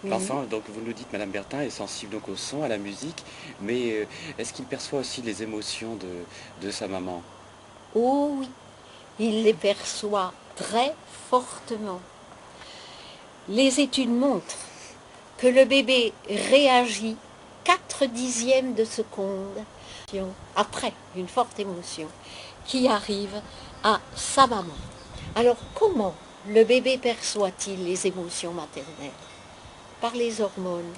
L'enfant, donc vous nous dites, Madame Bertin, est sensible donc au son, à la musique, mais est-ce qu'il perçoit aussi les émotions de sa maman? Oh oui, il les perçoit très fortement. Les études montrent que le bébé réagit 4/10 de seconde après une forte émotion qui arrive à sa maman. Alors comment le bébé perçoit-il les émotions maternelles? Par les hormones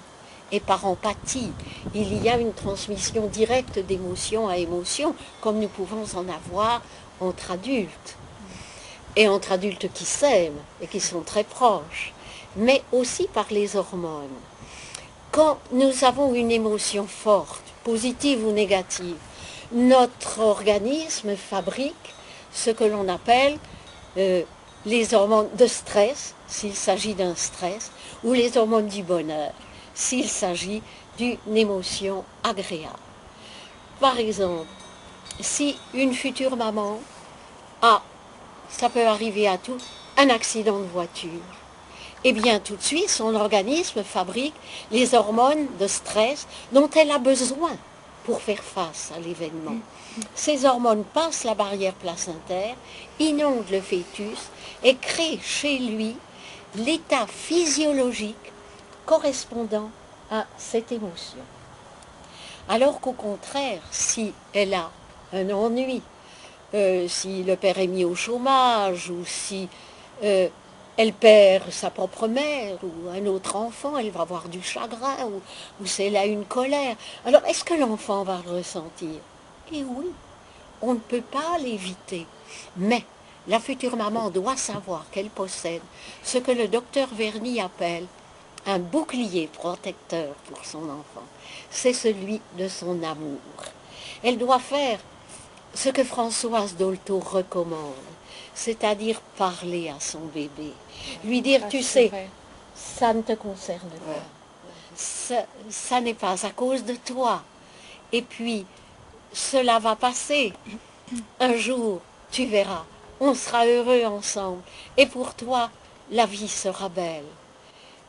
et par empathie. Il y a une transmission directe d'émotion à émotion, comme nous pouvons en avoir entre adultes. Et entre adultes qui s'aiment et qui sont très proches, mais aussi par les hormones. Quand nous avons une émotion forte, positive ou négative, notre organisme fabrique ce que l'on appelle les hormones de stress, s'il s'agit d'un stress, ou les hormones du bonheur, s'il s'agit d'une émotion agréable. Par exemple, si une future maman a, ça peut arriver à tout, un accident de voiture, eh bien tout de suite son organisme fabrique les hormones de stress dont elle a besoin pour faire face à l'événement. Ces hormones passent la barrière placentaire, inondent le fœtus et créent chez lui l'état physiologique correspondant à cette émotion. Alors qu'au contraire, si elle a un ennui, si le père est mis au chômage ou si elle perd sa propre mère ou un autre enfant, elle va avoir du chagrin ou si elle a une colère. Alors est-ce que l'enfant va le ressentir? Eh oui, on ne peut pas l'éviter. Mais la future maman doit savoir qu'elle possède ce que le docteur Verny appelle un bouclier protecteur pour son enfant. C'est celui de son amour. Elle doit faire ce que Françoise Dolto recommande, c'est-à-dire parler à son bébé, lui dire, tu sais, ça ne te concerne pas, ça n'est pas à cause de toi, et puis cela va passer, un jour tu verras, on sera heureux ensemble, et pour toi la vie sera belle.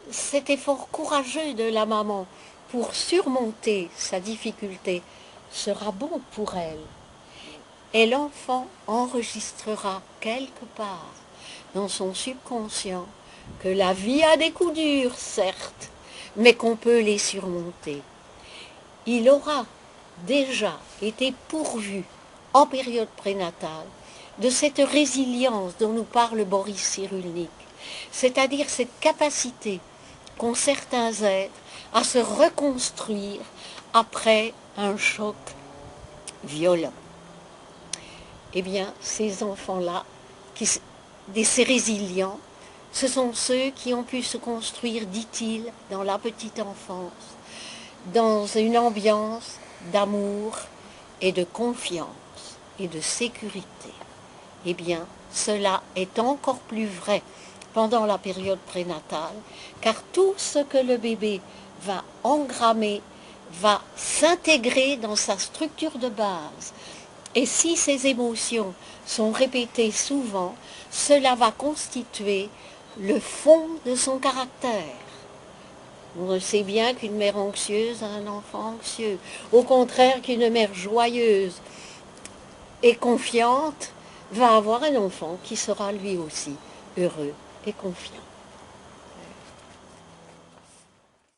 Cet effort courageux de la maman pour surmonter sa difficulté sera bon pour elle. Et l'enfant enregistrera quelque part dans son subconscient que la vie a des coups durs, certes, mais qu'on peut les surmonter. Il aura déjà été pourvu en période prénatale de cette résilience dont nous parle Boris Cyrulnik, c'est-à-dire cette capacité qu'ont certains êtres à se reconstruire après un choc violent. Eh bien, ces enfants-là, ces résilients, ce sont ceux qui ont pu se construire, dit-il, dans la petite enfance, dans une ambiance d'amour et de confiance et de sécurité. Eh bien, cela est encore plus vrai pendant la période prénatale, car tout ce que le bébé va engrammer va s'intégrer dans sa structure de base. Et si ces émotions sont répétées souvent, cela va constituer le fond de son caractère. On sait bien qu'une mère anxieuse a un enfant anxieux. Au contraire, qu'une mère joyeuse et confiante va avoir un enfant qui sera lui aussi heureux et confiant.